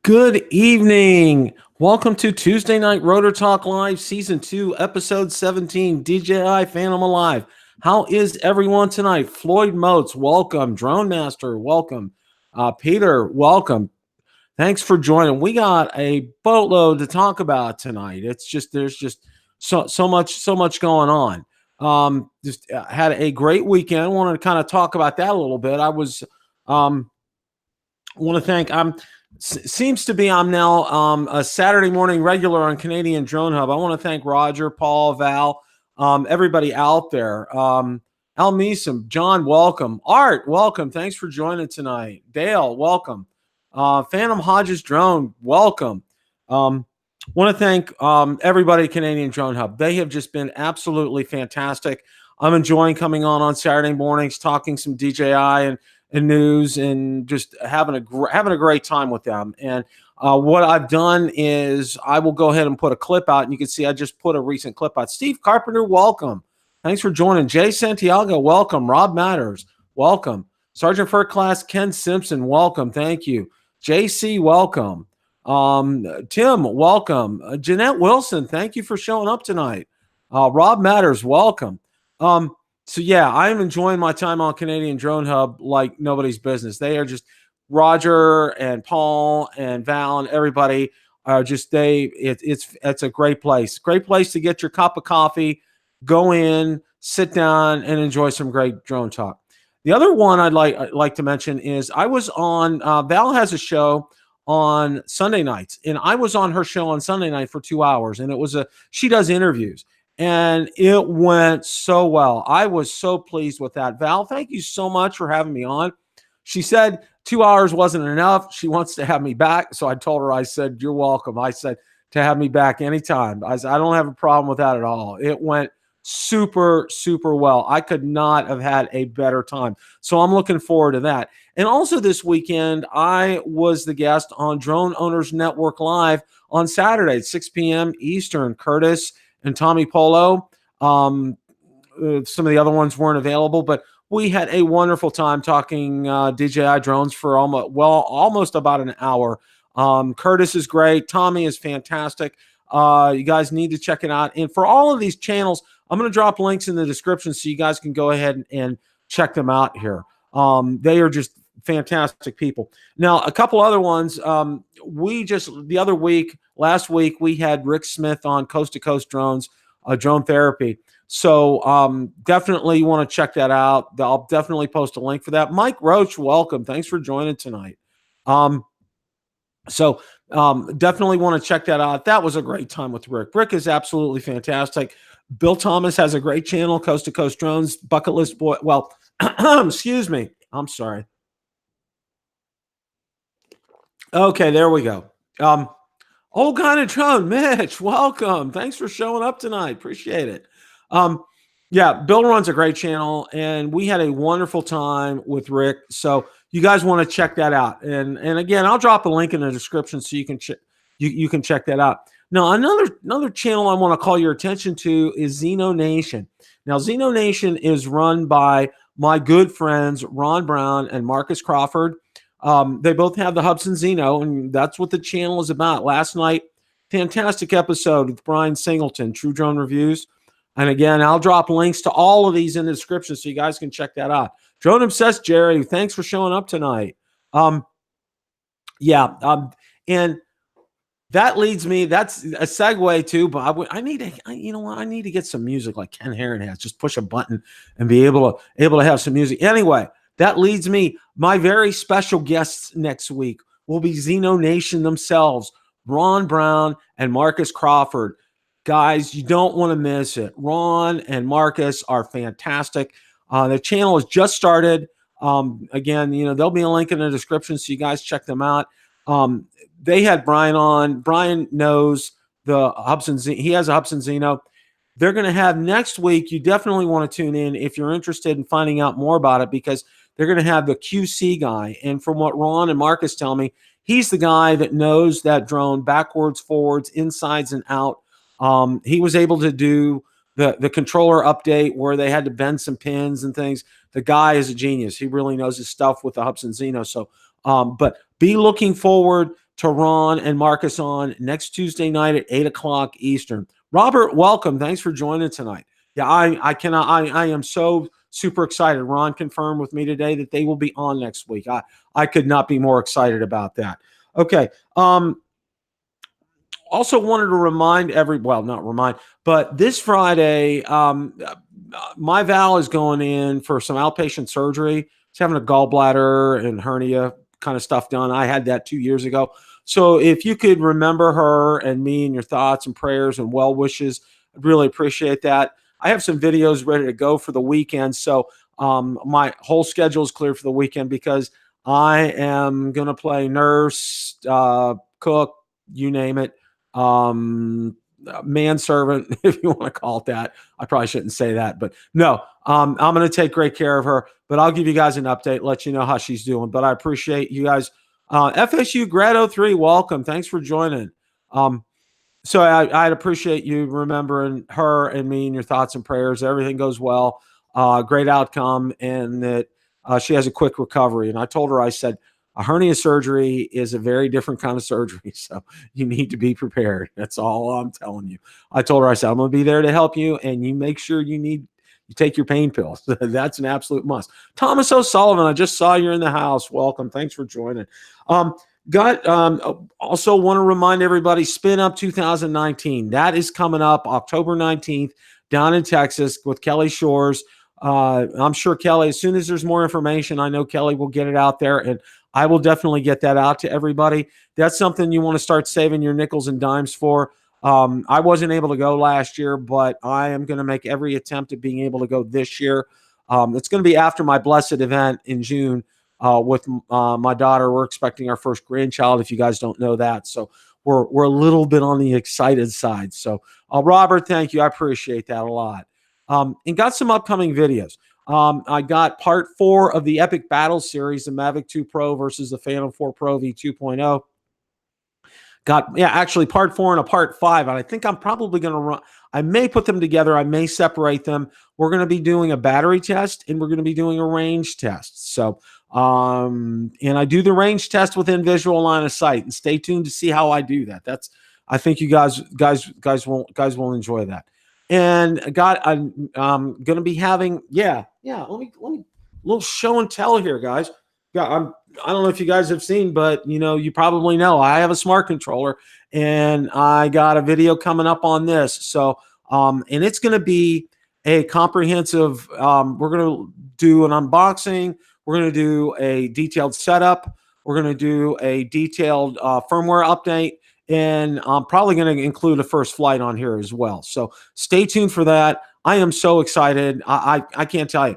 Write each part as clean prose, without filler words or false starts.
Good evening. Welcome to Tuesday Night Rotor Talk Live, Season 2, Episode 17, DJI Phantom Alive. How is everyone tonight? Floyd Motes, welcome. Drone Master, welcome. Peter, welcome. Thanks for joining. We got a boatload to talk about tonight. There's just so much going on. Had a great weekend. I wanted to kind of talk about that a little bit. I was want to thank seems to be I'm now a Saturday morning regular on Canadian Drone Hub. I want to thank Roger, Paul, Val, everybody out there. Al Meesum, John, welcome. Art, welcome. Thanks for joining tonight. Dale, welcome. Phantom Hodges Drone, welcome. Want to thank everybody at Canadian Drone Hub. They have just been absolutely fantastic. I'm enjoying coming on Saturday mornings, talking some DJI and news, and just having a great time with them. And what I've done is I will go ahead and put a clip out, and you can see I just put a recent clip out. Steve Carpenter, welcome. Thanks for joining. Jay Santiago, welcome. Rob Matters, welcome. Sergeant First Class Ken Simpson, welcome. Thank you. JC, welcome. Tim, welcome. Jeanette Wilson, thank you for showing up tonight. Rob Matters, welcome. So yeah, I'm enjoying my time on Canadian Drone Hub like nobody's business. They are just Roger and Paul and Val and everybody are just it's a great place. Great place to get your cup of coffee, go in, sit down, and enjoy some great drone talk. The other one I'd like to mention is I was on Val has a show on Sunday nights, and I was on her show on Sunday night for 2 hours, and she does interviews. And it went so well. I was so pleased with that. Val, thank you so much for having me on. She said 2 hours wasn't enough. She wants to have me back. So I told her, I said, you're welcome. I said to have me back anytime. I said, I don't have a problem with that at all. It went super, super well. I could not have had a better time. So I'm looking forward to that. And also this weekend, I was the guest on Drone Owners Network Live on Saturday at 6 p.m. Eastern. Curtis and Tommy Polo. Some of the other ones weren't available, but we had a wonderful time talking DJI drones for almost about an hour. Curtis is great. Tommy is fantastic. You guys need to check it out. And for all of these channels, I'm going to drop links in the description so you guys can go ahead and check them out here. They are just fantastic people. Now, a couple other ones. Last week, we had Rick Smith on Coast to Coast Drones, Drone Therapy. So definitely want to check that out. I'll definitely post a link for that. Mike Roach, welcome. Thanks for joining tonight. Definitely want to check that out. That was a great time with Rick. Rick is absolutely fantastic. Bill Thomas has a great channel, Coast to Coast Drones, Bucket List Boy. Well, excuse me. I'm sorry. Okay, there we go. Old Kind of Drone, Mitch, welcome. Thanks for showing up tonight. Appreciate it. Yeah, Bill runs a great channel, and we had a wonderful time with Rick. So you guys want to check that out. And again, I'll drop a link in the description so you can you can check that out. Now, another channel I want to call your attention to is ZinoNation. Now, ZinoNation is run by my good friends Ron Brown and Marcus Crawford. They both have the Hubsan Zino, and that's what the channel is about. Last night, fantastic episode with Brian Singleton, True Drone Reviews. And again, I'll drop links to all of these in the description so you guys can check that out. Drone Obsessed Jerry, thanks for showing up tonight. And that leads me, that's a segue too, but I need to get some music like Ken Herron has. Just push a button and be able to have some music. Anyway, that leads me, my very special guests next week will be ZinoNation themselves, Ron Brown and Marcus Crawford. Guys, you don't want to miss it. Ron and Marcus are fantastic. The channel has just started. Again, there'll be a link in the description so you guys check them out. They had Brian on. Brian knows the Hubsan Zino. He has a Hubsan Zino. They're going to have next week. You definitely want to tune in if you're interested in finding out more about it, because they're going to have the QC guy. And from what Ron and Marcus tell me, he's the guy that knows that drone backwards, forwards, insides, and out. He was able to do the controller update where they had to bend some pins and things. The guy is a genius. He really knows his stuff with the Hubsan Zino. So, but be looking forward to Ron and Marcus on next Tuesday night at 8 o'clock Eastern. Robert, welcome. Thanks for joining tonight. Yeah, I am so super excited. Ron confirmed with me today that they will be on next week. I could not be more excited about that. Okay. Also wanted to remind but this Friday, my Val is going in for some outpatient surgery. She's having a gallbladder and hernia kind of stuff done. I had that 2 years ago. So if you could remember her and me in your thoughts and prayers and well wishes, I'd really appreciate that. I have some videos ready to go for the weekend. So my whole schedule is clear for the weekend because I am going to play nurse, cook, you name it. Manservant, if you want to call it that. I probably shouldn't say that, but no, I'm going to take great care of her, but I'll give you guys an update, let you know how she's doing. But I appreciate you guys. FSU Grad 03, welcome. Thanks for joining. So I'd appreciate you remembering her and me in your thoughts and prayers. Everything goes well, great outcome, and that she has a quick recovery. And I told her, I said, a hernia surgery is a very different kind of surgery, so you need to be prepared. That's all I'm telling you. I told her, I said, I'm going to be there to help you, and you make sure you take your pain pills. That's an absolute must. Thomas O'Sullivan, I just saw you in the house. Welcome. Thanks for joining. Also want to remind everybody, Spin Up 2019. That is coming up October 19th down in Texas with Kelly Shores. I'm sure Kelly, as soon as there's more information, I know Kelly will get it out there, and I will definitely get that out to everybody. That's something you want to start saving your nickels and dimes for. I wasn't able to go last year, but I am going to make every attempt at being able to go this year. It's going to be after my blessed event in June with my daughter. We're expecting our first grandchild, if you guys don't know that. So we're a little bit on the excited side. So Robert, thank you. I appreciate that a lot. And got some upcoming videos. I got part 4 of the Epic Battle Series, the Mavic 2 Pro versus the Phantom 4 Pro V2.0. Actually part 4 and a part 5. And I think I'm probably going to run. I may put them together. I may separate them. We're going to be doing a battery test, and we're going to be doing a range test. So, and I do the range test within visual line of sight, and stay tuned to see how I do that. I think you guys will enjoy that. And I'm going to be having, let me little show and tell here, guys. I don't know if you guys have seen, but you probably know I have a smart controller, and I got a video coming up on this. So, and it's going to be a comprehensive, we're going to do an unboxing. We're going to do a detailed setup. We're going to do a detailed firmware update. And I'm probably going to include a first flight on here as well. So stay tuned for that. I am so excited. I can't tell you.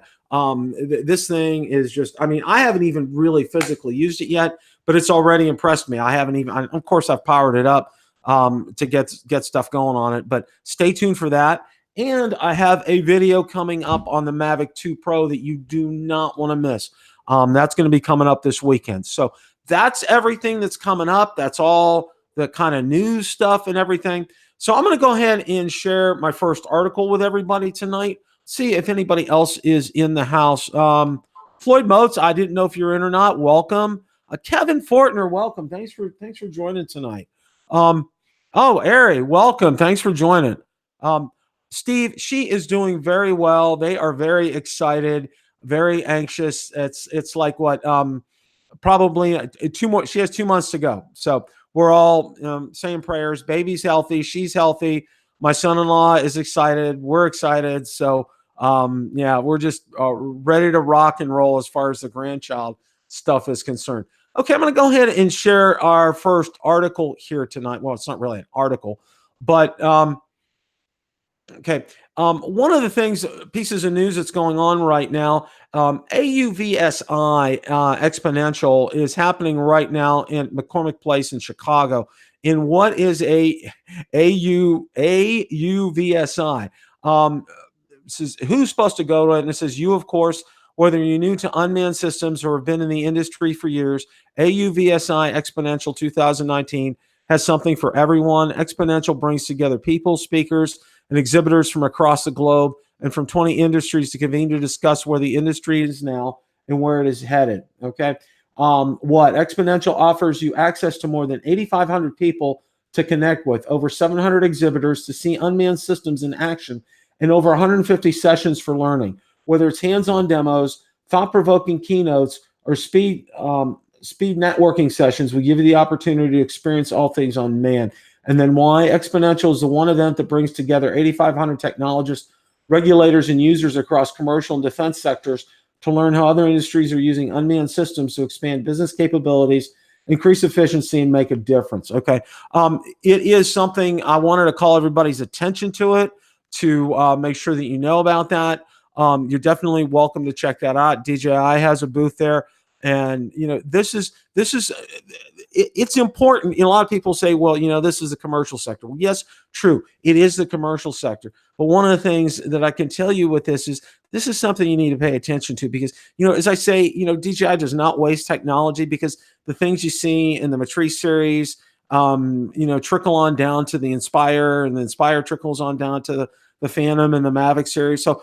This thing is just, I haven't even really physically used it yet, but it's already impressed me. Of course, I've powered it up to get stuff going on it, but stay tuned for that. And I have a video coming up on the Mavic 2 Pro that you do not want to miss. That's going to be coming up this weekend. So that's everything that's coming up. That's all the kind of news stuff and everything. So I'm going to go ahead and share my first article with everybody tonight. See if anybody else is in the house. Floyd Motes, I didn't know if you're in or not. Welcome. Kevin Fortner, welcome. Thanks for joining tonight. Ari, welcome. Thanks for joining. Steve, she is doing very well. They are very excited, very anxious. It's like what probably 2 more. She has 2 months to go. So we're all saying prayers. Baby's healthy. She's healthy. My son-in-law is excited. We're excited. So, we're just ready to rock and roll as far as the grandchild stuff is concerned. Okay, I'm going to go ahead and share our first article here tonight. Well, it's not really an article, but okay. One of the pieces of news that's going on right now, AUVSI Exponential is happening right now in McCormick Place in Chicago. In what is AUVSI? This is who's supposed to go to it, and it says you, of course, whether you're new to unmanned systems or have been in the industry for years. AUVSI Exponential 2019 has something for everyone. Exponential brings together people, speakers, and exhibitors from across the globe and from 20 industries to convene to discuss where the industry is now and where it is headed. Okay. What Exponential offers you access to more than 8,500 people to connect with, over 700 exhibitors to see unmanned systems in action, and over 150 sessions for learning. Whether it's hands-on demos, thought-provoking keynotes, or speed networking sessions, we give you the opportunity to experience all things unmanned. And then why Exponential is the one event that brings together 8,500 technologists, regulators, and users across commercial and defense sectors to learn how other industries are using unmanned systems to expand business capabilities, increase efficiency, and make a difference. Okay. It is something I wanted to call everybody's attention to it, to make sure that you know about that. You're definitely welcome to check that out. DJI has a booth there. And, this is it's important. A lot of people say, well, this is the commercial sector. Well, yes, true. It is the commercial sector. But one of the things that I can tell you with this is something you need to pay attention to because, as I say, DJI does not waste technology because the things you see in the Matrice series, trickle on down to the Inspire, and the Inspire trickles on down to the Phantom and the Mavic series. So,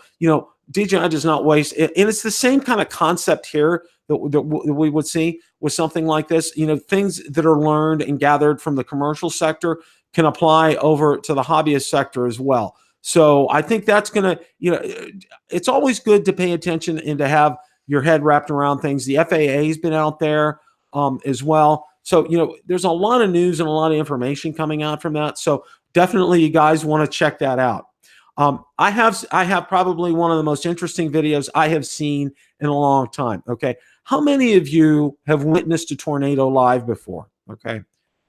DJI does not waste it. And it's the same kind of concept here that we would see with something like this. Things that are learned and gathered from the commercial sector can apply over to the hobbyist sector as well. So I think that's going to, it's always good to pay attention and to have your head wrapped around things. The FAA has been out there as well. So, there's a lot of news and a lot of information coming out from that. So definitely you guys want to check that out. I have probably one of the most interesting videos I have seen in a long time. Okay. How many of you have witnessed a tornado live before? Okay.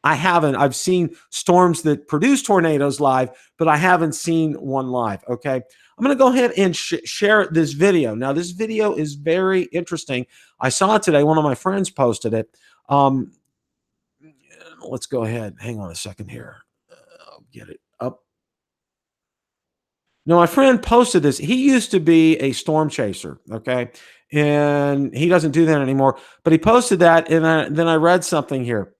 I haven't. I've seen storms that produce tornadoes live, but I haven't seen one live. Okay. I'm going to go ahead and share this video. Now, this video is very interesting. I saw it today. One of my friends posted it. Let's go ahead. Hang on a second here. I'll get it up. Now, my friend posted this. He used to be a storm chaser, okay? And he doesn't do that anymore. But he posted that, and then I read something here.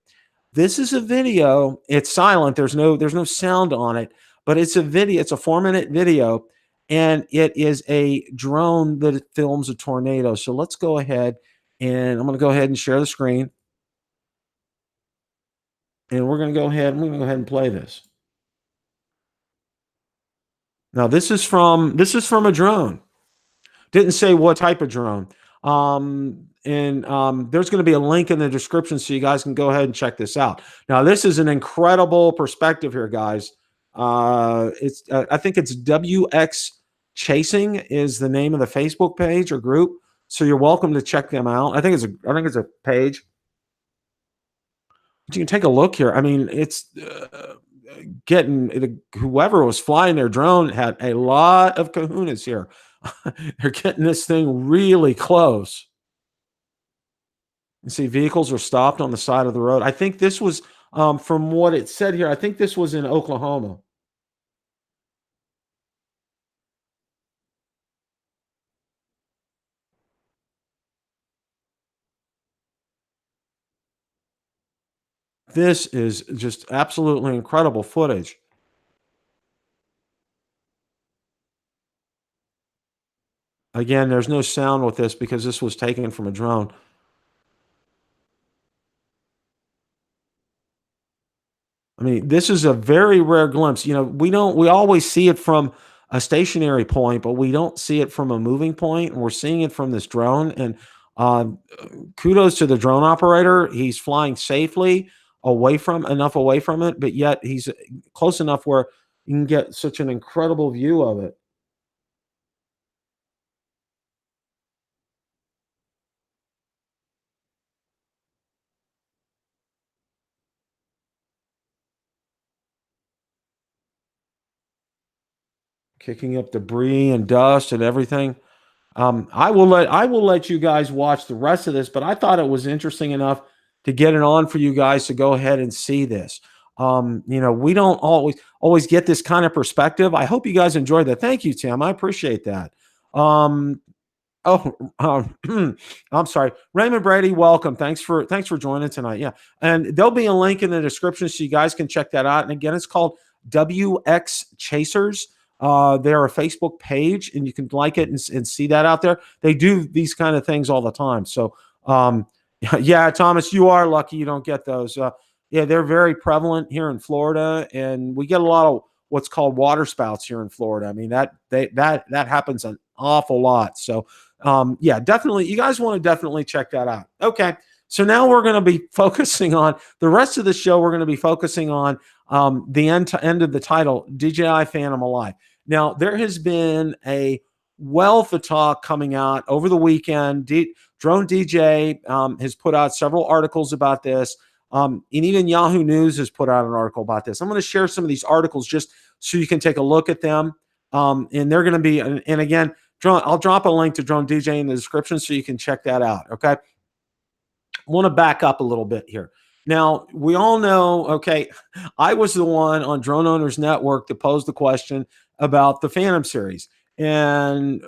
This is a video. It's silent. There's no sound on it, but it's a video. It's a 4-minute video, and it is a drone that films a tornado. So let's go ahead, and I'm going to go ahead and share the screen. And we're going to go ahead and play this. Now, this is from a drone. Didn't say what type of drone. There's going to be a link in the description so you guys can go ahead and check this out. Now, this is an incredible perspective here, guys. I think it's WX Chasing is the name of the Facebook page or group. So you're welcome to check them out. I think it's a page. But you can take a look here. I mean, it's whoever was flying their drone had a lot of kahunas here. They're getting this thing really close. You see vehicles are stopped on the side of the road. I think this was, from what it said here, I think this was in Oklahoma. This is just absolutely incredible footage. Again, there's no sound with this because this was taken from a drone. I mean, this is a very rare glimpse. We always see it from a stationary point, but we don't see it from a moving point. And we're seeing it from this drone. And kudos to the drone operator. He's flying safely enough away from it, but yet he's close enough where you can get such an incredible view of it. Kicking up debris and dust and everything. I will let you guys watch the rest of this, but I thought it was interesting enough to get it on for you guys to go ahead and see this. We don't always get this kind of perspective. I hope you guys enjoyed that. Thank you, Tim. I appreciate that. I'm sorry. Raymond Brady, welcome. Thanks for joining tonight. Yeah. And there'll be a link in the description so you guys can check that out. And again, it's called WX Chasers. They're a Facebook page, and you can like it and see that out there. They do these kind of things all the time. So, yeah, Thomas, you are lucky you don't get those. Yeah, they're very prevalent here in Florida, and we get a lot of what's called water spouts here in Florida. I mean, that happens an awful lot. So, yeah, definitely, you guys want to definitely check that out. Okay, so now we're going to be focusing on the rest of the show. We're going to be focusing on the end of the title, DJI Phantom Alive. Now, there has been a wealth of talk coming out over the weekend. DroneDJ has put out several articles about this. And even Yahoo News has put out an article about this. I'm going to share some of these articles just so you can take a look at them. And they're going to be, and again, I'll drop a link to DroneDJ in the description so you can check that out. Okay. I want to back up a little bit here. Now, we all know, okay, I was the one on Drone Owners Network that posed the question about the Phantom series. And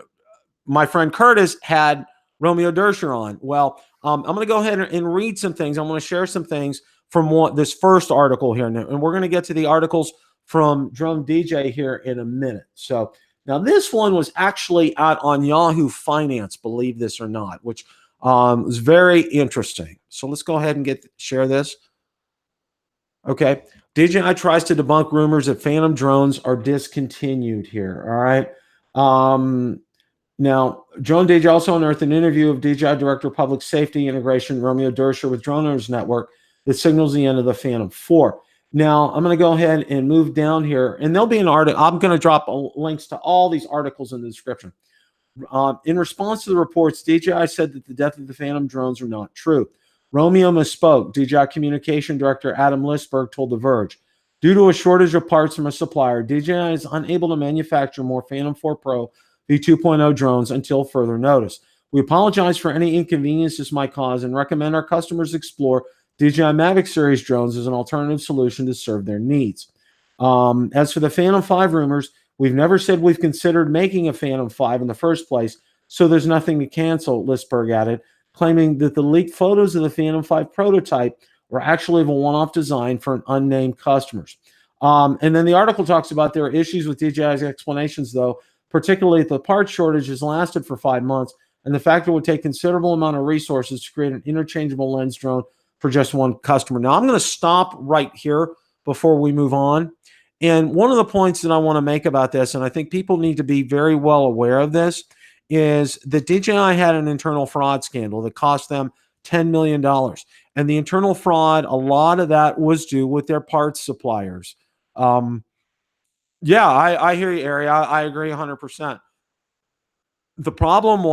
my friend Curtis had Romeo Dersher on. Well, I'm going to go ahead and read some things. I'm going to share some things from this first article here. And we're going to get to the articles from DroneDJ here in a minute. So now this one was actually out on Yahoo Finance, believe this or not, which was very interesting. So let's go ahead and share this. Okay. DJI tries to debunk rumors that Phantom drones are discontinued here. All right. Now, DroneDJ also unearthed an interview of DJI Director of Public Safety Integration, Romeo Dersher, with Drone Owners Network that signals the end of the Phantom 4. Now, I'm going to go ahead and move down here, and there'll be an article. I'm going to drop links to all these articles in the description. In response to the reports, DJI said that the death of the Phantom drones are not true. Romeo misspoke. DJI Communication Director Adam Lisberg told The Verge. Due to a shortage of parts from a supplier, DJI is unable to manufacture more Phantom 4 Pro V2.0 drones until further notice. We apologize for any inconvenience this might cause and recommend our customers explore DJI Mavic series drones as an alternative solution to serve their needs. As for the Phantom 5 rumors, we've never said we've considered making a Phantom 5 in the first place, so there's nothing to cancel, Lisberg added, claiming that the leaked photos of the Phantom 5 prototype were actually of a one-off design for an unnamed customers. And then the article talks about there are issues with DJI's explanations, though, particularly if the part shortage has lasted for 5 months, and the fact it would take considerable amount of resources to create an interchangeable lens drone for just one customer. Now, I'm going to stop right here before we move on. And one of the points that I want to make about this, and I think people need to be very well aware of this, is that DJI had an internal fraud scandal that cost them $10 million. And the internal fraud, a lot of that was due with their parts suppliers. Yeah, I hear you, Ari. I agree 100%. The problem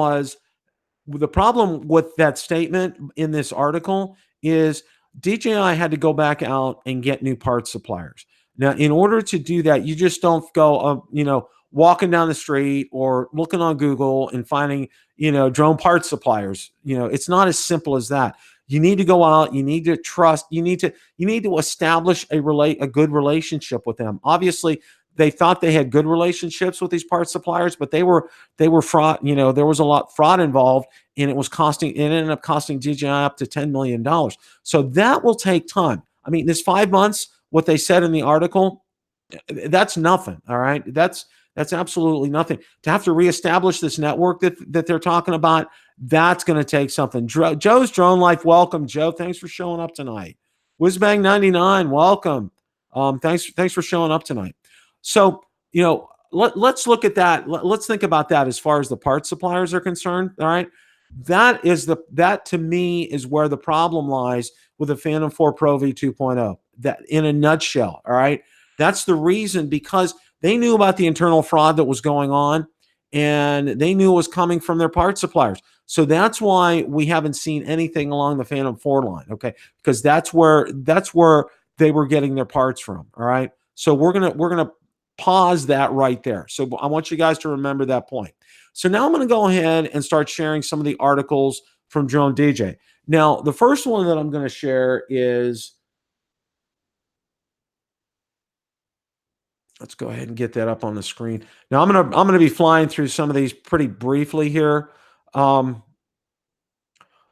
with that statement in this article is DJI had to go back out and get new parts suppliers. Now, in order to do that, you just don't go, walking down the street or looking on Google and finding, drone parts suppliers. It's not as simple as that. You need to go out. You need to trust. You need to establish a good relationship with them. Obviously, they thought they had good relationships with these parts suppliers, but they were fraud. There was a lot fraud involved, and it ended up costing DJI up to $10 million. So that will take time. I mean, this 5 months, what they said in the article, that's nothing. All right. That's absolutely nothing. To have to reestablish this network that they're talking about, that's going to take something. Joe's Drone Life, welcome, Joe. Thanks for showing up tonight. Whizbang99, welcome. Thanks for showing up tonight. So, let's look at that. Let's think about that as far as the parts suppliers are concerned. All right. That to me is where the problem lies with the Phantom 4 Pro V2.0. That in a nutshell. All right. That's the reason, because they knew about the internal fraud that was going on, and they knew it was coming from their parts suppliers. So that's why we haven't seen anything along the Phantom 4 line. Okay. Because that's where they were getting their parts from. All right. So we're going to pause that right there. So I want you guys to remember that point. So now I'm going to go ahead and start sharing some of the articles from DroneDJ. Now, the first one that I'm going to share is, let's go ahead and get that up on the screen. Now I'm going to be flying through some of these pretty briefly here. DJI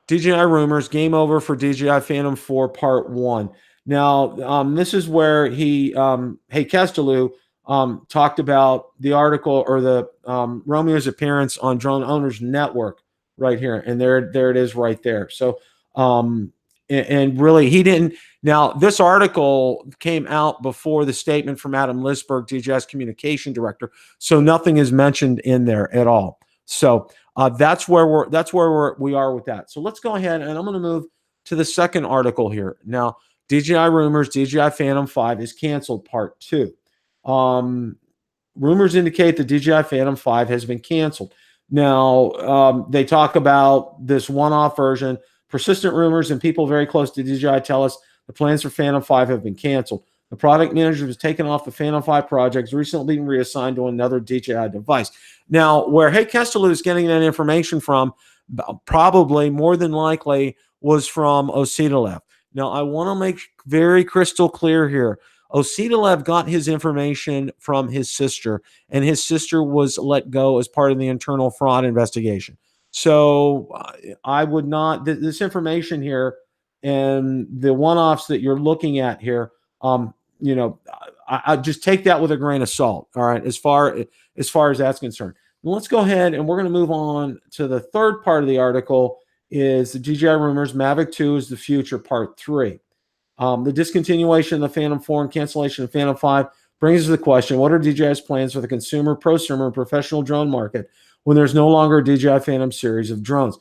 rumors, game over for DJI Phantom 4 Part 1. Now, this is where hey, Kestelou, talked about the article or the Romeo's appearance on Drone Owners Network right here, and there it is right there. So and really he didn't. Now this article came out before the statement from Adam Lisberg, DJI's communication director, so nothing is mentioned in there at all. So that's where we are with that. So let's go ahead and I'm going to move to the second article here. Now, DJI rumors DJI Phantom 5 is canceled, part 2. Rumors indicate the DJI Phantom 5 has been canceled. Now, they talk about this one-off version. Persistent rumors and people very close to DJI tell us the plans for Phantom 5 have been canceled. The product manager was taken off the Phantom 5 project, recently being reassigned to another DJI device. Now, where Hey Kestelou is getting that information from, probably more than likely, was from Ositalev. Now, I want to make very crystal clear here. Ositalev got his information from his sister, and his sister was let go as part of the internal fraud investigation. So I would not, this information here and the one-offs that you're looking at here, I just take that with a grain of salt. All right, as far as that's concerned. And let's go ahead and we're going to move on to the third part of the article. Is the DJI rumors Mavic 2 is the future, part 3. The discontinuation of the Phantom 4 and cancellation of Phantom 5 brings us to the question: what are DJI's plans for the consumer, prosumer, and professional drone market when there's no longer a DJI Phantom series of drones?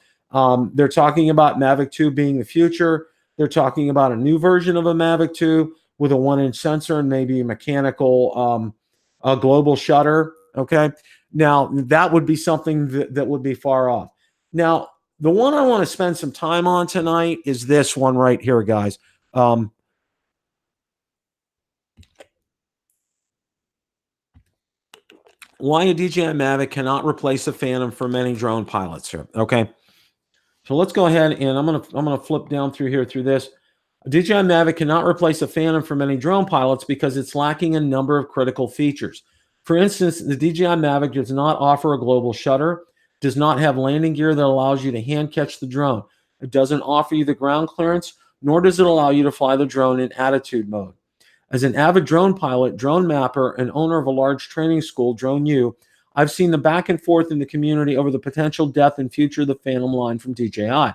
They're talking about Mavic 2 being the future. They're talking about a new version of a Mavic 2 with a 1-inch sensor and maybe a mechanical a global shutter. Okay. Now, that would be something that would be far off. Now, the one I want to spend some time on tonight is this one right here, guys. Why a DJI Mavic cannot replace a Phantom for many drone pilots here. Okay. So let's go ahead and I'm gonna flip down through here through this. A DJI Mavic cannot replace a Phantom for many drone pilots because it's lacking a number of critical features. For instance, the DJI Mavic does not offer a global shutter, does not have landing gear that allows you to hand catch the drone. It doesn't offer you the ground clearance, nor does it allow you to fly the drone in attitude mode. As an avid drone pilot, drone mapper, and owner of a large training school, DroneU, I've seen the back and forth in the community over the potential death and future of the Phantom line from DJI.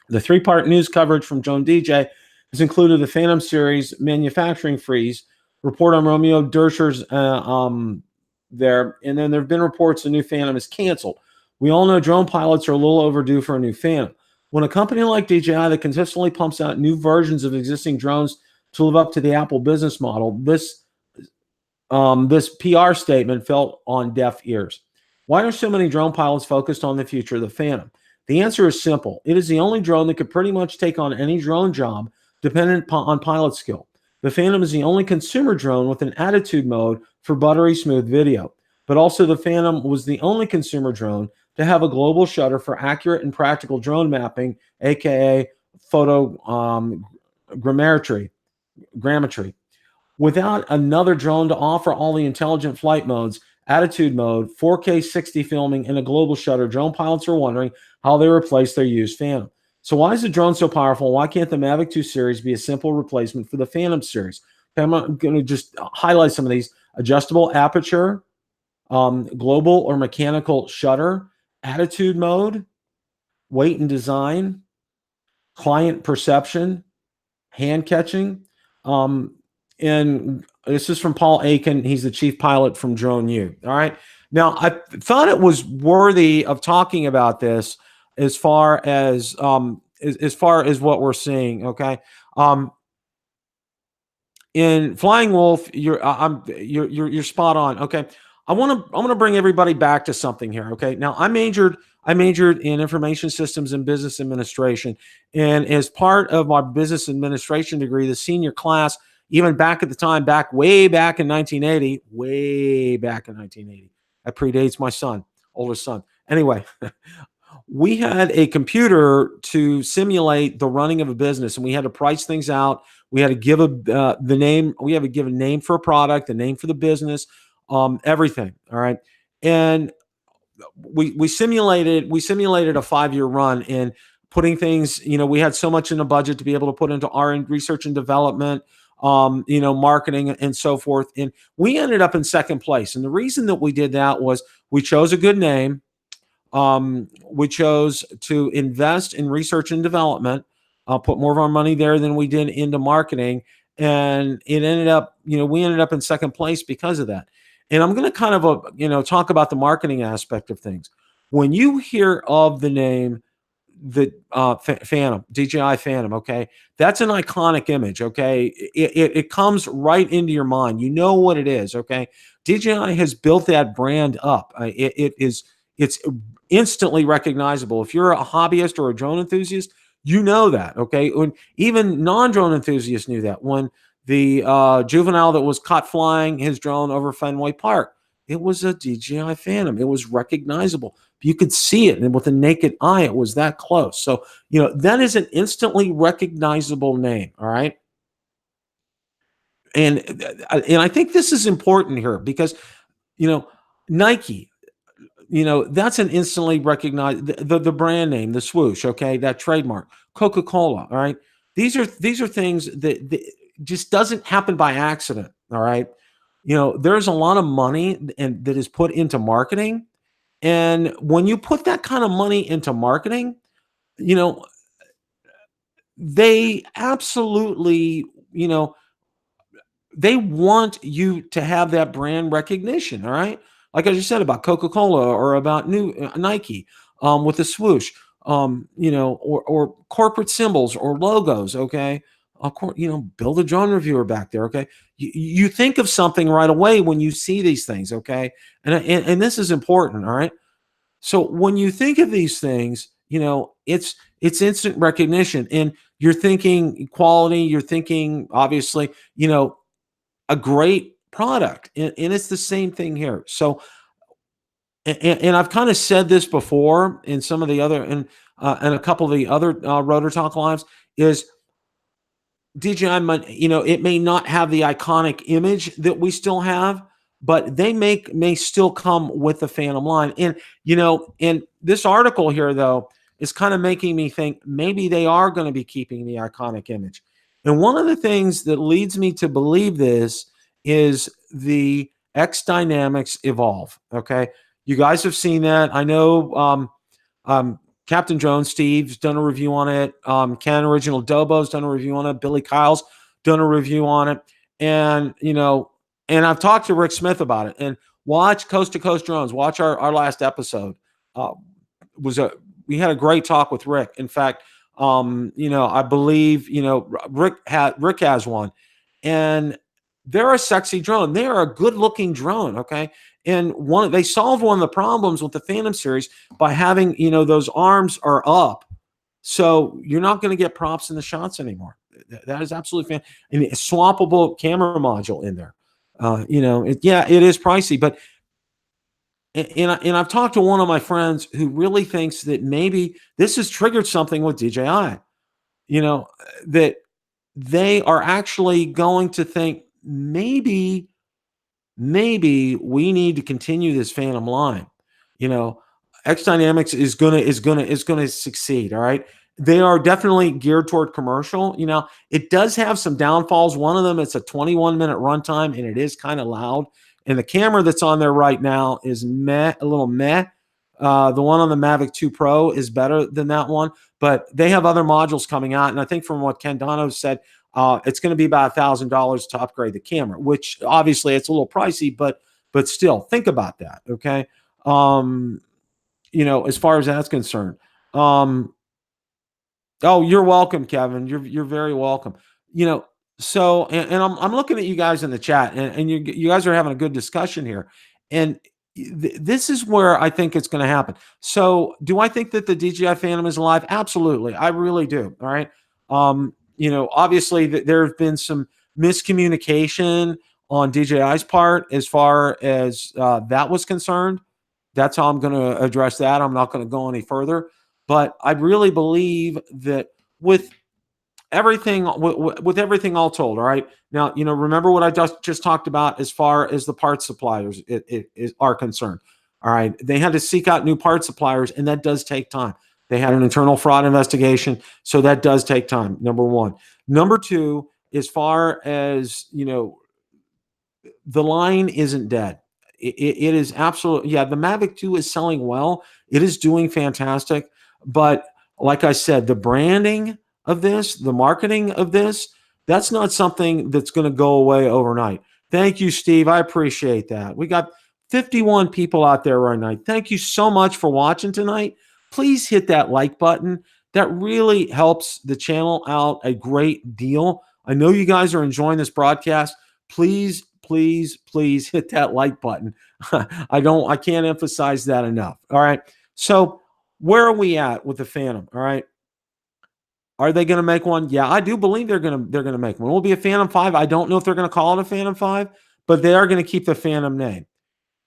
The 3-part news coverage from DroneDJ has included the Phantom series manufacturing freeze, report on Romeo Dersher's there, and then there have been reports the new Phantom is canceled. We all know drone pilots are a little overdue for a new Phantom. When a company like DJI that consistently pumps out new versions of existing drones to live up to the Apple business model, this PR statement fell on deaf ears. Why are so many drone pilots focused on the future of the Phantom? The answer is simple. It is the only drone that could pretty much take on any drone job dependent on pilot skill. The Phantom is the only consumer drone with an attitude mode for buttery smooth video. But also the Phantom was the only consumer drone to have a global shutter for accurate and practical drone mapping, aka photogrammetry. Without another drone to offer all the intelligent flight modes, attitude mode, 4K 60 filming, and a global shutter, drone pilots are wondering how they replace their used Phantom. So why is the drone so powerful? Why can't the Mavic 2 series be a simple replacement for the Phantom series? Okay, I'm going to just highlight some of these. Adjustable aperture, global or mechanical shutter, attitude mode, weight and design, client perception, hand catching. And this is from Paul Aiken. He's the chief pilot from DroneU. All right. Now, I thought it was worthy of talking about this as far as what we're seeing. Okay. In Flying Wolf, you're spot on. Okay. I want to bring everybody back to something here. Okay. Now, I majored in information systems and business administration, and as part of my business administration degree, the senior class, even back at the time, way back in 1980, that predates my oldest son. Anyway, we had a computer to simulate the running of a business, and we had to price things out. We had to give the name. We had to give a name for a product, the name for the business, everything. All right, and we simulated a 5-year run in putting things. We had so much in the budget to be able to put into R and research and development. marketing and so forth. And we ended up in second place. And the reason that we did that was we chose a good name. We chose to invest in research and development, put more of our money there than we did into marketing. And it ended up, we ended up in second place because of that. And I'm going to kind of, talk about the marketing aspect of things. When you hear of the name, the Phantom, DJI Phantom, okay, that's an iconic image, okay. It comes right into your mind. You know what it is, okay. DJI has built that brand up. It's instantly recognizable. If you're a hobbyist or a drone enthusiast, you know that, okay. When even non-drone enthusiasts knew that. When the juvenile that was caught flying his drone over Fenway Park, it was a DJI Phantom. It was recognizable. You could see it, and with the naked eye, it was that close. So, that is an instantly recognizable name, all right? And I think this is important here because, Nike, that's an instantly recognized, the brand name, the swoosh, okay, that trademark. Coca-Cola, all right? These are things that just doesn't happen by accident, all right? There's a lot of money that is put into marketing. And when you put that kind of money into marketing, they absolutely, they want you to have that brand recognition. All right. Like I just said about Coca-Cola or about Nike, with the swoosh, or corporate symbols or logos. Okay. Of course, Bill the Drone Reviewer back there. Okay. You think of something right away when you see these things. Okay. And this is important. All right. So when you think of these things, it's instant recognition, and you're thinking quality, you're thinking obviously, a great product. And it's the same thing here. So, and I've kind of said this before in some of the other, and a couple of the other Rotor Talk lives, is DJI, it may not have the iconic image that we still have, but they may still come with the Phantom line. And, and this article here, though, is kind of making me think maybe they are going to be keeping the iconic image. And one of the things that leads me to believe this is the X Dynamics Evolve. Okay. You guys have seen that. I know, Captain Drone Steve's done a review on it. Ken Original Dobo's done a review on it. Billy Kyle's done a review on it. And, and I've talked to Rick Smith about it. And watch Coast to Coast Drones. Watch our last episode. We had a great talk with Rick. In fact, I believe, Rick has one. And they're a sexy drone. They are a good-looking drone, okay? And they solved one of the problems with the Phantom series by having, those arms are up. So you're not going to get props in the shots anymore. That is absolutely fantastic. And a swappable camera module in there. It is pricey, but and I've talked to one of my friends who really thinks that maybe this has triggered something with DJI, that they are actually going to think maybe we need to continue this Phantom line. X Dynamics is gonna succeed. All right. They are definitely geared toward commercial. It does have some downfalls. One of them, it's a 21-minute runtime, and it is kind of loud. And the camera that's on there right now is a little meh. The one on the Mavic 2 Pro is better than that one, but they have other modules coming out. And I think from what Ken Dono said, it's going to be about $1,000 to upgrade the camera, which obviously it's a little pricey, but still think about that. Okay. As far as that's concerned. Oh, you're welcome, Kevin. You're very welcome. So, and I'm looking at you guys in the chat, and you guys are having a good discussion here. And this is where I think it's going to happen. So, do I think that the DJI Phantom is alive? Absolutely. I really do. All right. Obviously there have been some miscommunication on DJI's part as far as that was concerned. That's how I'm going to address that. I'm not going to go any further, but I really believe that with everything all told, all right. Now, remember what I just talked about as far as the parts suppliers are concerned. All right. They had to seek out new parts suppliers, and that does take time. They had an internal fraud investigation, so that does take time, number one. Number two, as far as, the line isn't dead. It is absolutely, yeah, the Mavic 2 is selling well. It is doing fantastic. But like I said, the branding of this, the marketing of this, that's not something that's going to go away overnight. Thank you, Steve. I appreciate that. We got 51 people out there right now. Thank you so much for watching tonight. Please hit that like button. That really helps the channel out a great deal. I know you guys are enjoying this broadcast. Please, please, please hit that like button. I can't emphasize that enough. All right. So where are we at with the Phantom? All right. Are they going to make one? Yeah, I do believe they're going to make one. It will be a Phantom 5. I don't know if they're going to call it a Phantom 5, but they are going to keep the Phantom name.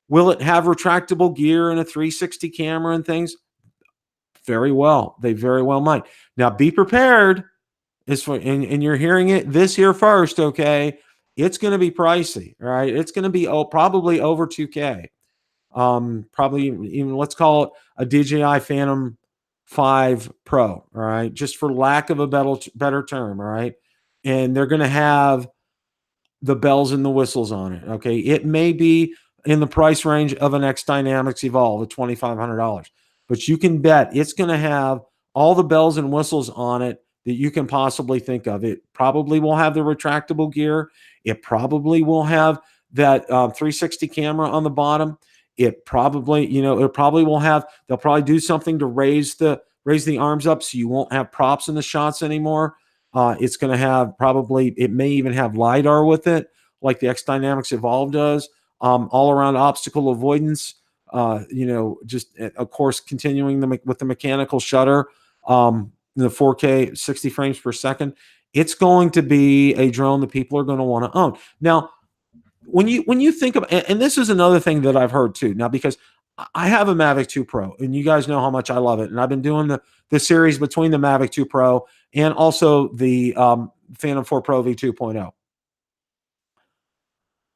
Will it have retractable gear and a 360 camera and things? Very well. They very well might. Now be prepared. And you're hearing it this here first, okay? It's going to be pricey, all right? It's going to be probably over 2K. Probably even, let's call it a DJI Phantom 5 Pro, all right? Just for lack of a better term, all right? And they're going to have the bells and the whistles on it, okay? It may be in the price range of an X Dynamics Evolve at $2,500, but you can bet it's going to have all the bells and whistles on it that you can possibly think of. It probably will have the retractable gear. It probably will have that 360 camera on the bottom. It probably, it probably will have, they'll probably do something to raise the arms up so you won't have props in the shots anymore. It's going to have it may even have LiDAR with it, like the X Dynamics Evolve does. All around obstacle avoidance, just of course, continuing with the mechanical shutter, the 4K 60 frames per second. It's going to be a drone that people are going to want to own. Now, when you think of, and this is another thing that I've heard too, now, because I have a Mavic 2 Pro, and you guys know how much I love it. And I've been doing the series between the Mavic 2 Pro and also the Phantom 4 Pro V2.0.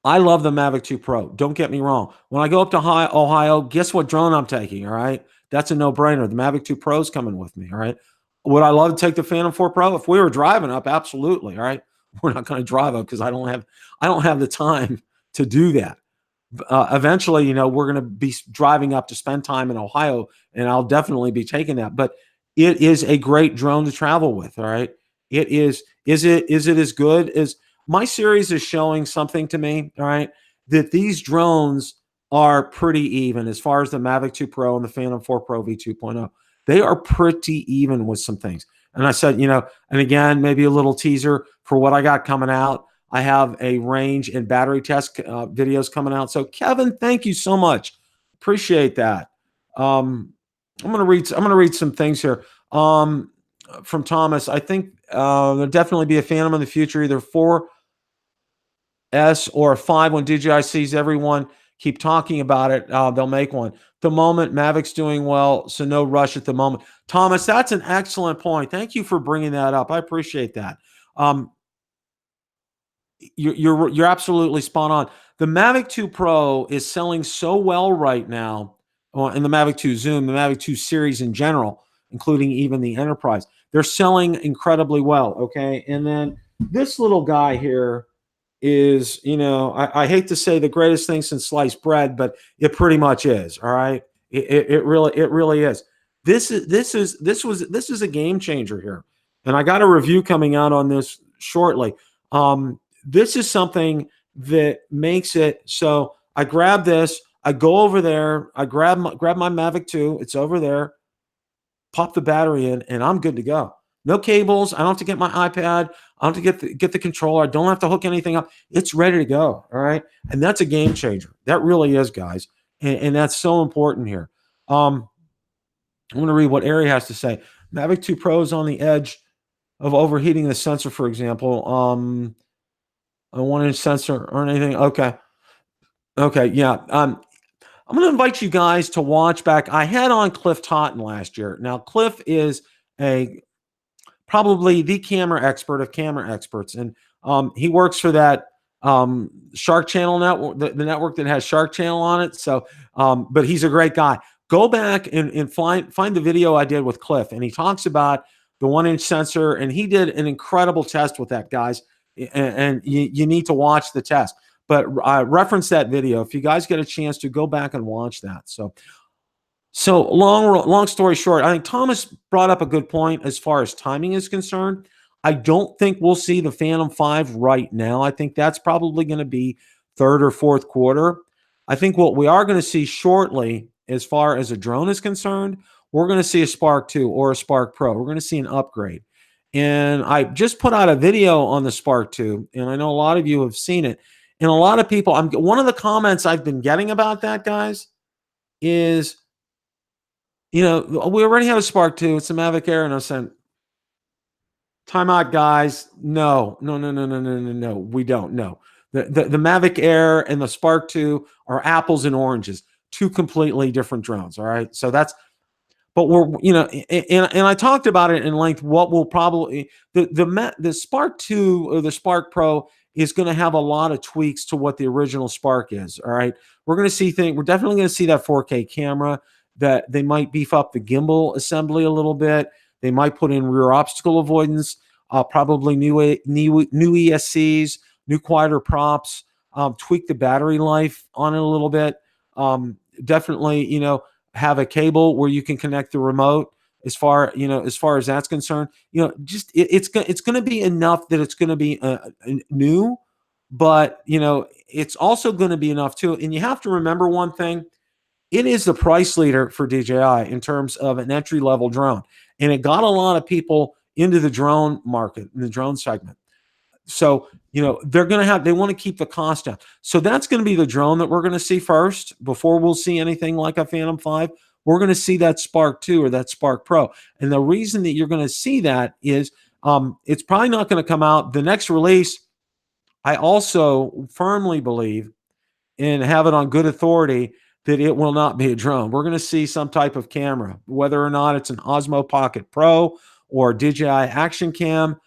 I love the Mavic 2 Pro. Don't get me wrong. When I go up to Ohio, guess what drone I'm taking, all right? That's a no-brainer. The Mavic 2 Pro is coming with me, all right? Would I love to take the Phantom 4 Pro? If we were driving up, absolutely, all right? We're not going to drive up because I don't have the time to do that. Eventually, we're going to be driving up to spend time in Ohio, and I'll definitely be taking that. But it is a great drone to travel with, all right? It is. Is it as good as my series is showing something to me, all right, that these drones are pretty even as far as the Mavic 2 Pro and the Phantom 4 Pro V2.0. They are pretty even with some things. And I said, and again, maybe a little teaser for what I got coming out. I have a range and battery test videos coming out. So Kevin, thank you so much. Appreciate that. I'm gonna read some things here. From Thomas. I think there'll definitely be a Phantom in the future, either 4S or a 5. When DJI sees everyone keep talking about it, they'll make one. At the moment, Mavic's doing well, so no rush at the moment. Thomas, that's an excellent point. Thank you for bringing that up. I appreciate that. You're absolutely spot on. The Mavic 2 Pro is selling so well right now, and the Mavic 2 Zoom, the Mavic 2 series in general, including even the Enterprise. They're selling incredibly well, okay? And then this little guy here is, I hate to say the greatest thing since sliced bread, but it pretty much is, all right? It really is. This is a game changer here. And I got a review coming out on this shortly. This is something that makes it so I grab this, I go over there, I grab my Mavic 2, it's over there, pop the battery in, and I'm good to go. No cables. I don't have to get my iPad. I don't have to get the controller. I don't have to hook anything up. It's ready to go. All right. And that's a game changer. That really is, guys. And that's so important here. I'm going to read what Ari has to say. Mavic 2 Pro is on the edge of overheating the sensor, for example. A 1-inch sensor or anything. Okay. Yeah. I'm going to invite you guys to watch back. I had on Cliff Totten last year. Now, Cliff is probably the camera expert of camera experts. And he works for that Shark Channel network, the network that has Shark Channel on it. So, but he's a great guy. Go back and find the video I did with Cliff. And he talks about the 1-inch sensor. And he did an incredible test with that, guys. and you need to watch the test. But reference that video if you guys get a chance to go back and watch that. So long story short, I think Thomas brought up a good point as far as timing is concerned. I don't think we'll see the Phantom 5 right now. I think that's probably going to be third or fourth quarter. I think what we are going to see shortly, as far as a drone is concerned, we're going to see a Spark 2 or a Spark Pro. We're going to see an upgrade. And I just put out a video on the Spark 2, and I know a lot of you have seen it. And a lot of people, one of the comments I've been getting about that, guys, is, we already have a Spark 2. It's a Mavic Air. And I said, time out, guys. No. We don't. No. The Mavic Air and the Spark 2 are apples and oranges, two completely different drones. All right. So but we're, and I talked about it in length. What will probably, the Spark 2 or the Spark Pro is going to have a lot of tweaks to what the original Spark is. All right. We're going to see we're definitely going to see that 4K camera, that they might beef up the gimbal assembly a little bit. They might put in rear obstacle avoidance, probably new ESCs, new quieter props, tweak the battery life on it a little bit. Definitely, have a cable where you can connect the remote. As far as that's concerned, just it's going to be enough that it's going to be new, but it's also going to be enough too. And you have to remember one thing. It is the price leader for DJI in terms of an entry-level drone. And it got a lot of people into the drone market, in the drone segment. So, they want to keep the cost down. So that's going to be the drone that we're going to see first before we'll see anything like a Phantom 5. We're going to see that Spark 2 or that Spark Pro. And the reason that you're going to see that is it's probably not going to come out. The next release, I also firmly believe, and have it on good authority, that it will not be a drone. We're going to see some type of camera, whether or not it's an Osmo Pocket Pro or DJI Action Cam.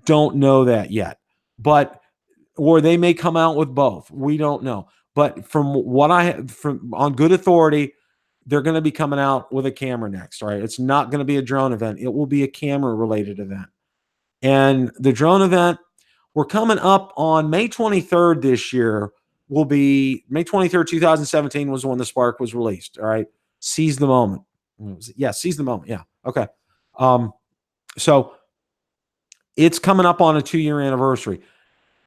Don't know that yet, or they may come out with both. We don't know. But from what I have on good authority, they're going to be coming out with a camera next. Right? It's not going to be a drone event. It will be a camera related event. And the drone event, we're coming up on May 23rd this year. Will be May 23rd, 2017 was when the Spark was released. All right. Seize the moment. Yeah. Seize the moment. Yeah. Okay. So it's coming up on a 2-year anniversary.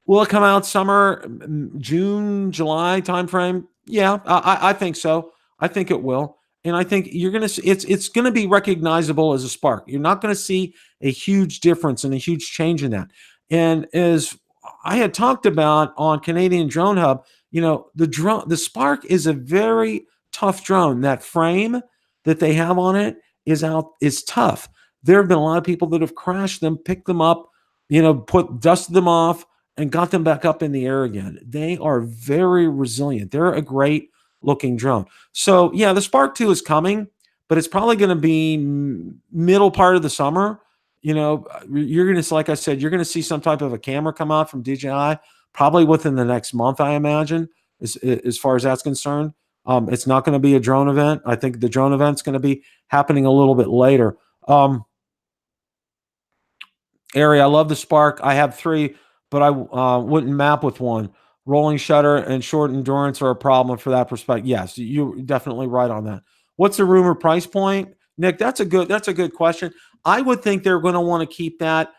Will it come out summer, June, July timeframe? Yeah, I think so. I think it will. And I think you're going to see it's going to be recognizable as a Spark. You're not going to see a huge difference and a huge change in that. And as I had talked about on Canadian Drone Hub, the Spark is a very tough drone. That frame that they have on it is tough. There have been a lot of people that have crashed them, picked them up, dusted them off, and got them back up in the air again. They are very resilient. They're a great looking drone. So yeah, the Spark 2 is coming, but it's probably going to be middle part of the summer. You're going to, like I said, you're going to see some type of a camera come out from DJI probably within the next month, I imagine, as far as that's concerned. It's not going to be a drone event. I think the drone event's going to be happening a little bit later. Ari, I love the Spark. I have 3, but I wouldn't map with one. Rolling shutter and short endurance are a problem for that perspective. Yes, you're definitely right on that. What's the rumor price point, Nick? That's a good question. I would think they're going to want to keep that.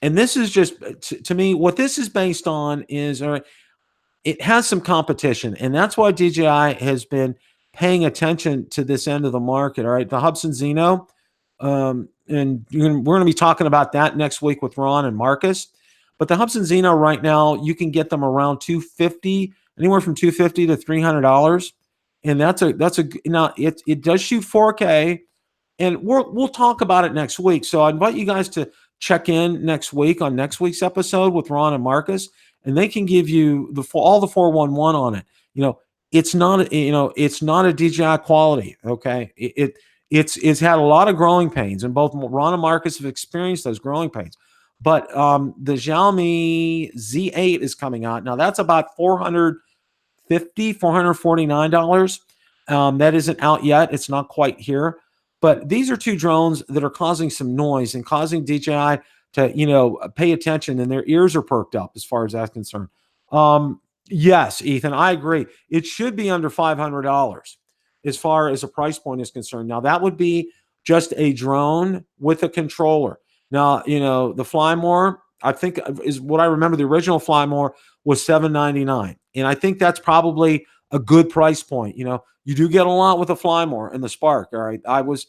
And this is just, to me, what this is based on is it has some competition. And that's why DJI has been paying attention to this end of the market. All right. The Hubsan Zino, and we're going to be talking about that next week with Ron and Marcus. But the Hubsan Zino right now, you can get them around $250, anywhere from $250 to $300. And now it does shoot 4K. And we'll talk about it next week. So I invite you guys to check in next week on next week's episode with Ron and Marcus, and they can give you all the 411 on it. It's not a DJI quality. Okay, it's had a lot of growing pains, and both Ron and Marcus have experienced those growing pains. But the Xiaomi Z8 is coming out now. That's about $449. That isn't out yet. It's not quite here. But these are 2 drones that are causing some noise and causing DJI pay attention, and their ears are perked up as far as that's concerned. Yes, Ethan, I agree. It should be under $500 as far as a price point is concerned. Now, that would be just a drone with a controller. Now, the Fly More, I think, is what I remember. The original Fly More was $799, and I think that's probably a good price point. You do get a lot with the Fly More and the Spark. All right, I was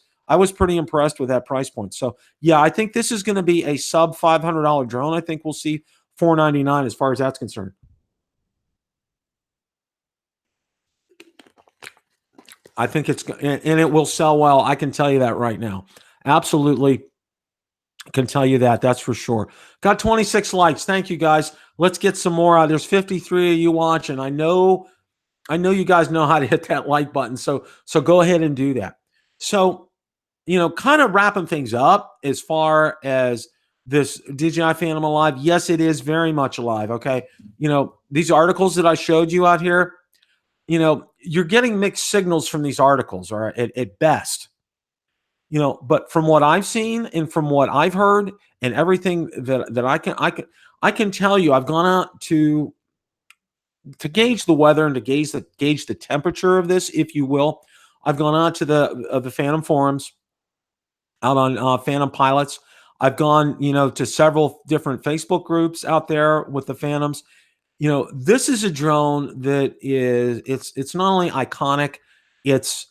pretty impressed with that price point. So yeah, I think this is going to be a sub $500 drone. I think we'll see $499 as far as that's concerned. I think and it will sell well. I can tell you that right now. Absolutely can tell you that. That's for sure. Got 26 likes. Thank you, guys. Let's get some more. There's 53 of you watching. I know you guys know how to hit that like button. So go ahead and do that. So, kind of wrapping things up as far as this DJI Phantom Alive. Yes, it is very much alive. Okay. These articles that I showed you out here, you're getting mixed signals from these articles, or at best. But from what I've seen and from what I've heard and everything that I can tell you, I've gone out to gauge the weather and to gauge the temperature of this, if you will. I've gone out to the Phantom forums, out on Phantom Pilots. I've gone, to several different Facebook groups out there with the Phantoms. This is a drone that it's not only iconic, it's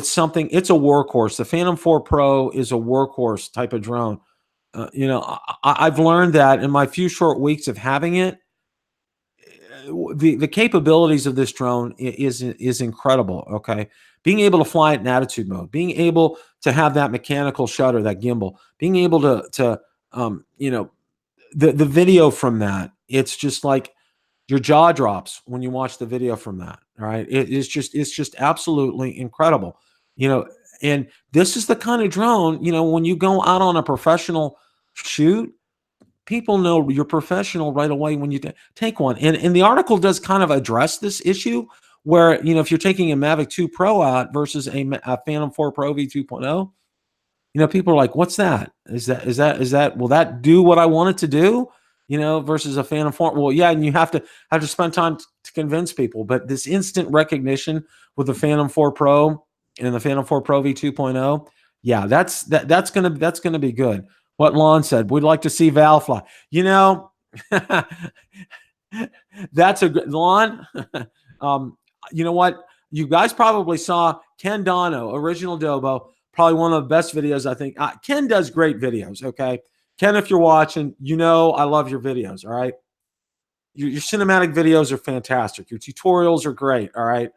something, it's a workhorse. The Phantom 4 Pro is a workhorse type of drone. I've learned that in my few short weeks of having it, the capabilities of this drone is incredible. Okay. Being able to fly it in attitude mode, being able to have that mechanical shutter, that gimbal, being able to the video from that, it's just like your jaw drops when you watch the video from that. All right. It's just absolutely incredible. And this is the kind of drone, when you go out on a professional shoot, people know you're professional right away when you take one. And the article does kind of address this issue where, if you're taking a Mavic 2 Pro out versus a Phantom 4 Pro V2.0, people are like, what's that? Is that, will that do what I want it to do? Versus a Phantom 4. Well, yeah, and you have to spend time to convince people. But this instant recognition with the Phantom 4 Pro and the Phantom 4 Pro V2.0, yeah, that's gonna be good. What Lon said, we'd like to see Val fly. That's a good Lon. You know what? You guys probably saw Ken Dono, Original Dobo, probably one of the best videos, I think. Ken does great videos, okay? Ken, if you're watching, I love your videos, all right? Your cinematic videos are fantastic. Your tutorials are great, all right?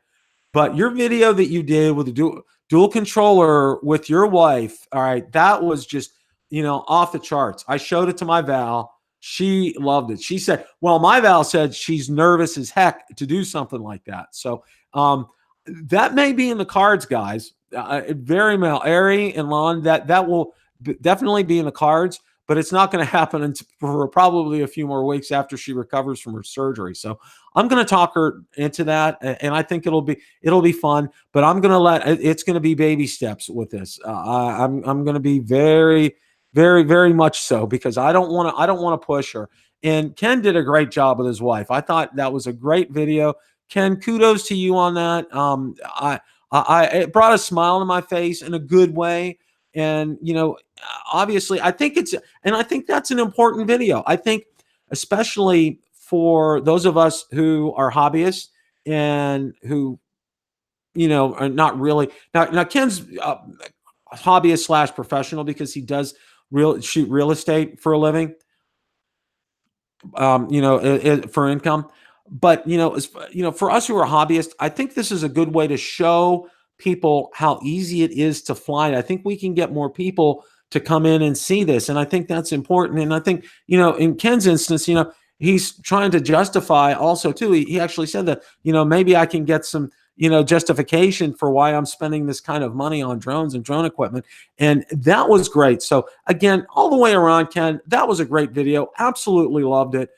But your video that you did with the dual controller with your wife, all right, that was just, off the charts. I showed it to my Val. She loved it. She said, well, my Val said she's nervous as heck to do something like that. So that may be in the cards, guys. Very well, Ari and Lon, that will definitely be in the cards, but it's not going to happen for probably a few more weeks after she recovers from her surgery. So I'm going to talk her into that, and I think it'll be fun. But I'm going to it's going to be baby steps with this. I'm going to be very, very, very much so, because I don't want to push her. And Ken did a great job with his wife. I thought that was a great video. Ken, kudos to you on that. It brought a smile to my face in a good way. And, obviously I think that's an important video. I think, especially for those of us who are hobbyists and who, are not really now Ken's hobbyist / professional, because he does shoot real estate for a living, for income. But, for us who are hobbyists, I think this is a good way to show people how easy it is to fly. I think we can get more people to come in and see this. And I think that's important. And I think, in Ken's instance, he's trying to justify also too. He actually said that, maybe I can get some, justification for why I'm spending this kind of money on drones and drone equipment. And that was great. So again, all the way around, Ken, that was a great video. Absolutely loved it.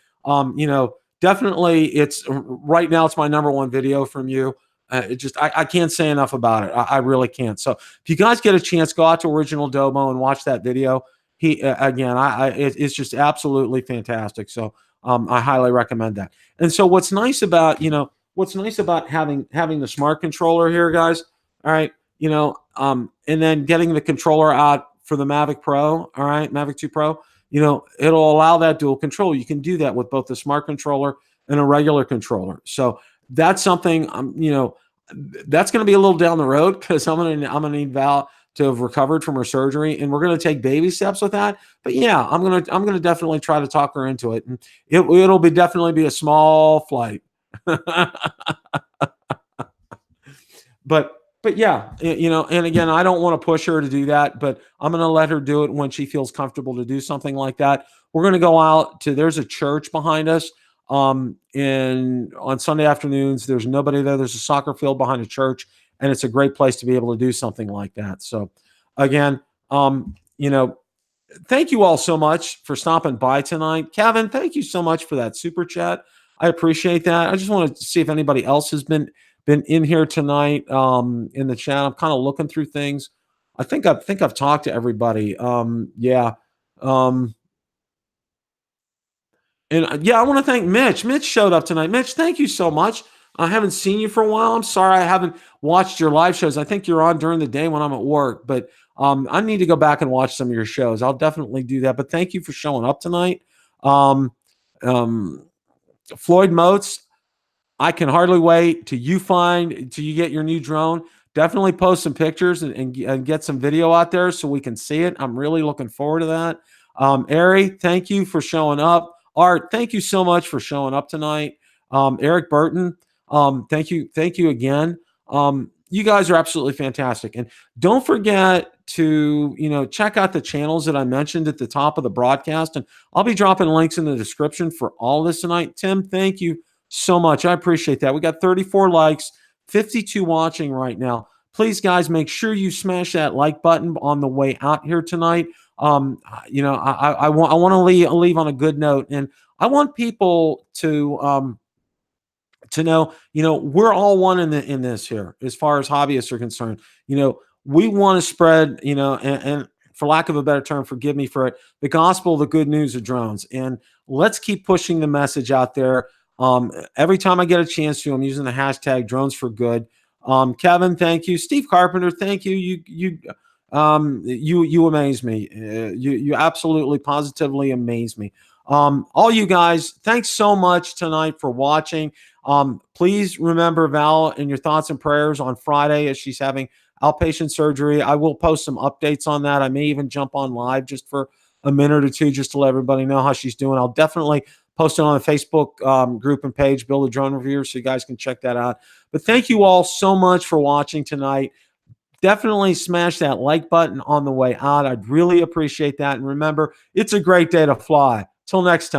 Definitely it's right now, it's my #1 video from you. I can't say enough about it. I really can't. So if you guys get a chance, go out to Original Domo and watch that video. he again, it's just absolutely fantastic. So I highly recommend that. And so what's nice about having the smart controller here, guys. All right, and then getting the controller out for the Mavic Pro. All right, Mavic 2 Pro. It'll allow that dual control. You can do that with both the smart controller and a regular controller. So that's something that's going to be a little down the road, because I'm gonna need Val to have recovered from her surgery, and we're going to take baby steps with that. But yeah, I'm gonna definitely try to talk her into it, and it'll definitely be a small flight. but yeah, and again, I don't want to push her to do that, but I'm going to let her do it when she feels comfortable to do something like that. We're going to go out to, there's a church behind us. And on Sunday afternoons, there's nobody there. There's a soccer field behind a church, and it's a great place to be able to do something like that. So again, thank you all so much for stopping by tonight. Kevin, thank you so much for that super chat. I appreciate that. I just wanted to see if anybody else has been in here tonight in the chat. I'm kind of looking through things. I think I've talked to everybody. Yeah. And yeah, I want to thank Mitch. Mitch showed up tonight. Mitch, thank you so much. I haven't seen you for a while. I'm sorry I haven't watched your live shows. I think you're on during the day when I'm at work, but I need to go back and watch some of your shows. I'll definitely do that. But thank you for showing up tonight. Floyd Moats, I can hardly wait till you get your new drone. Definitely post some pictures and get some video out there so we can see it. I'm really looking forward to that. Ari, thank you for showing up. Art, thank you so much for showing up tonight. Eric Burton, thank you again. You guys are absolutely fantastic. And don't forget to, check out the channels that I mentioned at the top of the broadcast. And I'll be dropping links in the description for all this tonight. Tim, thank you so much. I appreciate that. We got 34 likes, 52 watching right now. Please, guys, make sure you smash that like button on the way out here tonight. I want to leave on a good note, and I want people to know, we're all one in this here as far as hobbyists are concerned. We want to spread, and for lack of a better term, forgive me for it, the gospel, the good news of drones, and let's keep pushing the message out there. Every time I get a chance to, I'm using the hashtag drones for good. Kevin, thank you. Steve Carpenter, thank you. You amaze me. You absolutely positively amaze me. All you guys, thanks so much tonight for watching. Please remember Val and your thoughts and prayers on Friday as she's having outpatient surgery. I will post some updates on that. I may even jump on live just for a minute or two just to let everybody know how she's doing. I'll definitely post it on the Facebook group and page, BillTheDroneReviewer, so you guys can check that out. But thank you all so much for watching tonight. Definitely smash that like button on the way out. I'd really appreciate that. And remember, it's a great day to fly. Till next time.